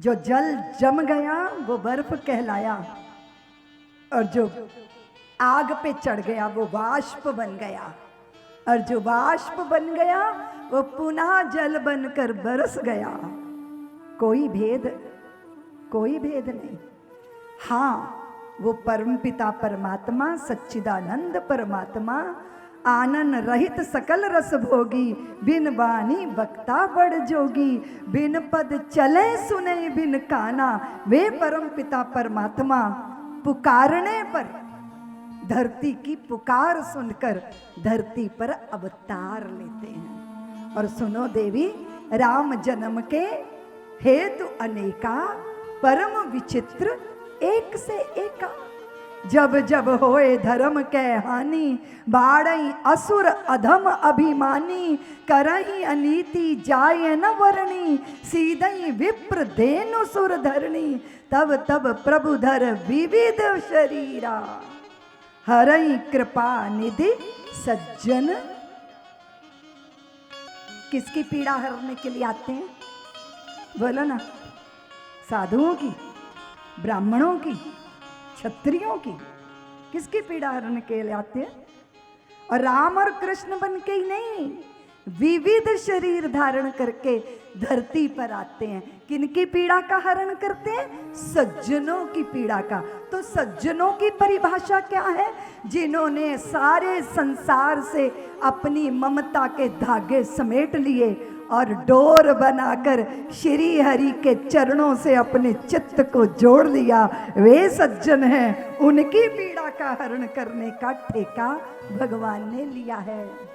जो जल जम गया वो बर्फ कहलाया, और जो आग पे चढ़ गया वो वाष्प बन गया, और जो वाष्प बन गया वो पुनः जल बनकर बरस गया। कोई भेद नहीं। हाँ, वो परमपिता परमात्मा सच्चिदानंद परमात्मा आनंद रहित सकल रस भोगी, बिन वाणी वक्ता बड़ जोगी, बिन पद चले सुने बिन काना, वे परमपिता परमात्मा पुकारने पर, धरती की पुकार सुनकर धरती पर अवतार लेते हैं। और सुनो देवी, राम जन्म के हेतु अनेका, परम विचित्र एक से एका। जब जब होए धर्म के हानि, बाड़ई असुर अधम अभिमानी, करही अनीति जाय न वरणी, सीधई विप्र धेनु सुर धरणी, तब तब प्रभु धर विविध शरीरा, हरई कृपा निधि सज्जन। किसकी पीड़ा हरने के लिए आते हैं? बोलो ना। साधुओं की, ब्राह्मणों की, क्षत्रियों की, किसकी पीड़ा हरण के लिए आते हैं? और राम और कृष्ण बन के ही नहीं, विविध शरीर धारण करके धरती पर आते हैं। किनकी पीड़ा का हरण करते हैं? सज्जनों की पीड़ा का। तो सज्जनों की परिभाषा क्या है? जिन्होंने सारे संसार से अपनी ममता के धागे समेट लिए और डोर बनाकर श्री हरि के चरणों से अपने चित्त को जोड़ लिया, वे सज्जन हैं। उनकी पीड़ा का हरण करने का ठेका भगवान ने लिया है।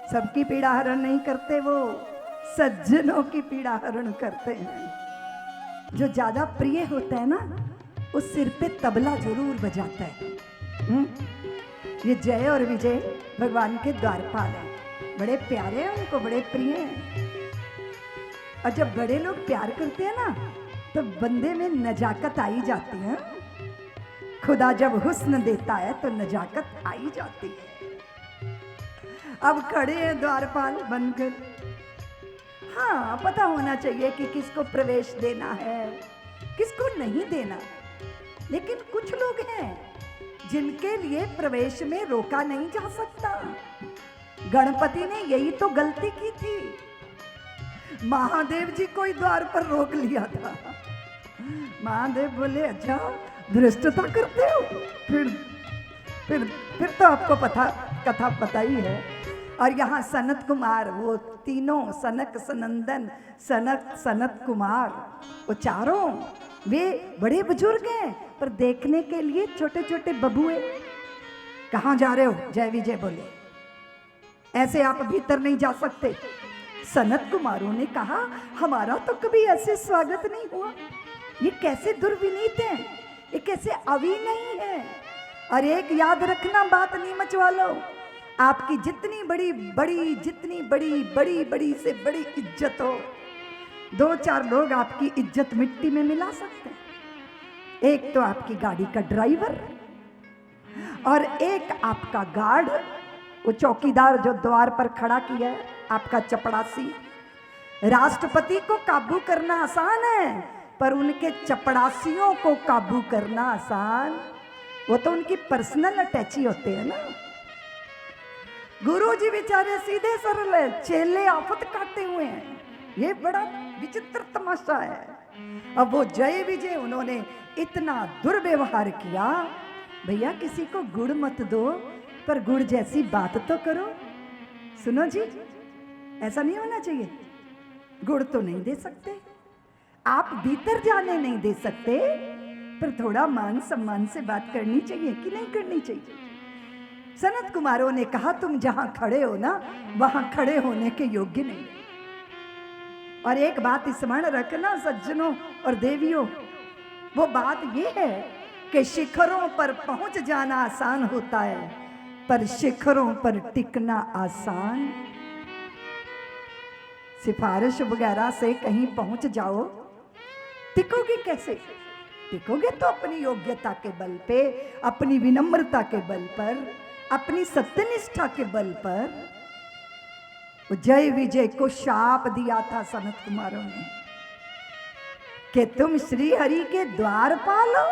सबकी पीड़ा हरण नहीं करते, वो सज्जनों की पीड़ा हरण करते हैं। जो ज्यादा प्रिय होता है ना, उस सिर पे तबला जरूर बजाता है। ये जय और विजय भगवान के द्वारपाल हैं, बड़े प्यारे हैं, उनको बड़े प्रिय हैं। और जब बड़े लोग प्यार करते हैं ना, तो बंदे में नजाकत आई जाती है। खुदा जब हुस्न देता है तो नजाकत आई जाती है। अब खड़े हैं द्वारपाल बनकर। हाँ, पता होना चाहिए कि किसको प्रवेश देना है, किसको नहीं देना। लेकिन कुछ लोग हैं जिनके लिए प्रवेश में रोका नहीं जा सकता। गणपति ने यही तो गलती की थी। महादेव जी को ही द्वार पर रोक लिया था। महादेव बोले, अच्छा धृष्टता करते हो? फिर तो आपको कथा पता ही है। और यहाँ सनत कुमार, वो तीनों, सनक सनंदन सनत कुमार, वो चारों वे बड़े बुजुर्ग हैं, पर देखने के लिए छोटे छोटे बबुए। कहाँ जा रहे हो? जय विजय बोले, ऐसे आप भीतर नहीं जा सकते। सनत कुमारों ने कहा, हमारा तो कभी ऐसे स्वागत नहीं हुआ। ये कैसे दुर्विनीत हैं, ये कैसे अविनयी है। और एक याद रखना, बात नहीं मचवा लो। आपकी जितनी बड़ी से बड़ी इज्जत हो, 2-4 लोग आपकी इज्जत मिट्टी में मिला सकते हैं। एक तो आपकी गाड़ी का ड्राइवर, और एक आपका गार्ड, वो चौकीदार जो द्वार पर खड़ा किया है, आपका चपड़ासी। राष्ट्रपति को काबू करना आसान है, पर उनके चपड़ासियों को काबू करना आसान, वो तो उनकी पर्सनल अटैची होते हैं ना। गुरुजी बेचारे सीधे सरल है, चेले आफत काटे हुए हैं। ये बड़ा विचित्र तमाशा है। अब वो जय विजय, उन्होंने इतना दुर्व्यवहार किया। भैया, किसी को गुड़ मत दो, पर गुड़ जैसी बात तो करो। सुनो जी, ऐसा नहीं होना चाहिए। गुड़ तो नहीं दे सकते, आप भीतर जाने नहीं दे सकते, पर थोड़ा मान सम्मान से बात करनी चाहिए कि नहीं करनी चाहिए? सनत कुमारों ने कहा, तुम जहां खड़े हो ना, वहां खड़े होने के योग्य नहीं। और एक बात स्मरण रखना सज्जनों और देवियों, वो बात ये है कि शिखरों पर पहुंच जाना आसान होता है, पर शिखरों पर टिकना आसान। सिफारिश वगैरह से कहीं पहुंच जाओ, टिकोगे कैसे? टिकोगे तो अपनी योग्यता के बल पे, अपनी विनम्रता के बल पर, अपनी सत्यनिष्ठा के बल पर। जय विजय को शाप दिया था सनत कुमारों ने। कि तुम श्री हरि के द्वारपाल हो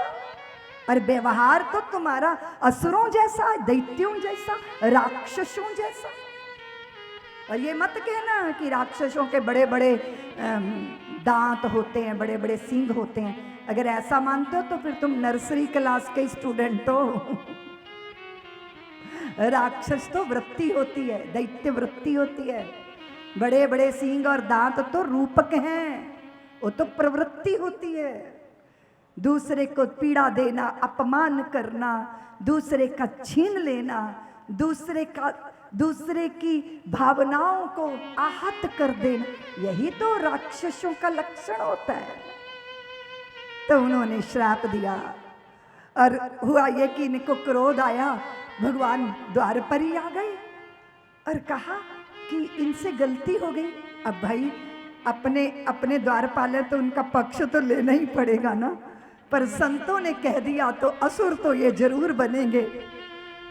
और व्यवहार तो तुम्हारा असुरों जैसा, दैत्यों जैसा, राक्षसों जैसा। और ये मत कहना कि राक्षसों के बड़े बड़े दांत होते हैं, बड़े बड़े सींग होते हैं। अगर ऐसा मानते हो तो फिर तुम नर्सरी क्लास के स्टूडेंट हो। राक्षस तो वृत्ति होती है, दैत्य वृत्ति होती है। बड़े बड़े सींग और दांत तो रूपक हैं, वो तो प्रवृत्ति होती है। दूसरे को पीड़ा देना, अपमान करना, दूसरे का छीन लेना, दूसरे की भावनाओं को आहत कर देना, यही तो राक्षसों का लक्षण होता है। तो उन्होंने श्राप दिया और हुआ ये कि इनको क्रोध आया। भगवान द्वार पर ही आ गए और कहा कि इनसे गलती हो गई। अब भाई अपने द्वारपाल तो उनका पक्ष तो लेना ही पड़ेगा ना, पर संतों ने कह दिया तो असुर तो ये जरूर बनेंगे।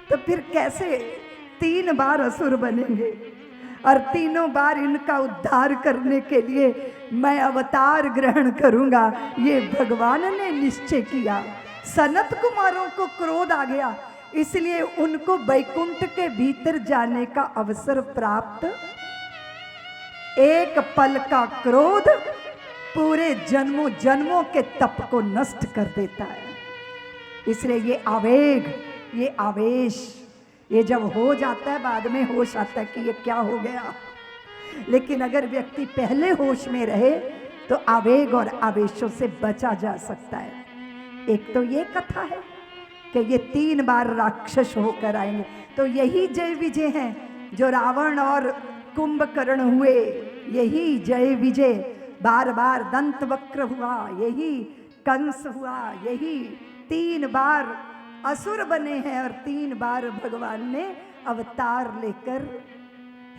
तो फिर कैसे 3 बार असुर बनेंगे और तीनों बार इनका उद्धार करने के लिए मैं अवतार ग्रहण करूंगा, ये भगवान ने निश्चय किया। सनत कुमारों को क्रोध आ गया, इसलिए उनको वैकुंठ के भीतर जाने का अवसर प्राप्त। एक पल का क्रोध पूरे जन्मों जन्मों के तप को नष्ट कर देता है। इसलिए ये आवेग, ये आवेश, ये जब हो जाता है बाद में होश आता है कि ये क्या हो गया। लेकिन अगर व्यक्ति पहले होश में रहे तो आवेग और आवेशों से बचा जा सकता है। एक तो ये कथा है कि ये 3 बार राक्षस होकर आएंगे। तो यही जय विजय हैं जो रावण और कुंभकर्ण हुए, यही जय विजय। बार बार दंत वक्र हुआ, यही कंस हुआ, यही 3 बार असुर बने हैं और 3 बार भगवान ने अवतार लेकर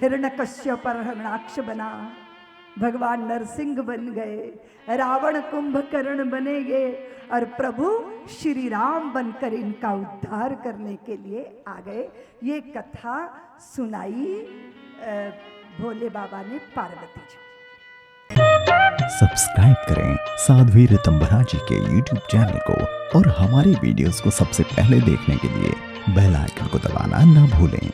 हिरण्यकश्यप पर हिरण्याक्ष बना, भगवान नरसिंह बन गए, रावण कुंभकर्ण बनेंगे और प्रभु श्री राम बनकर इनका उद्धार करने के लिए आ गए। ये कथा सुनाई भोले बाबा ने पार्वती जी। सब्सक्राइब करें साध्वी ऋतंभरा जी के YouTube चैनल को और हमारी वीडियोस को सबसे पहले देखने के लिए बेल आइकन को दबाना न भूलें।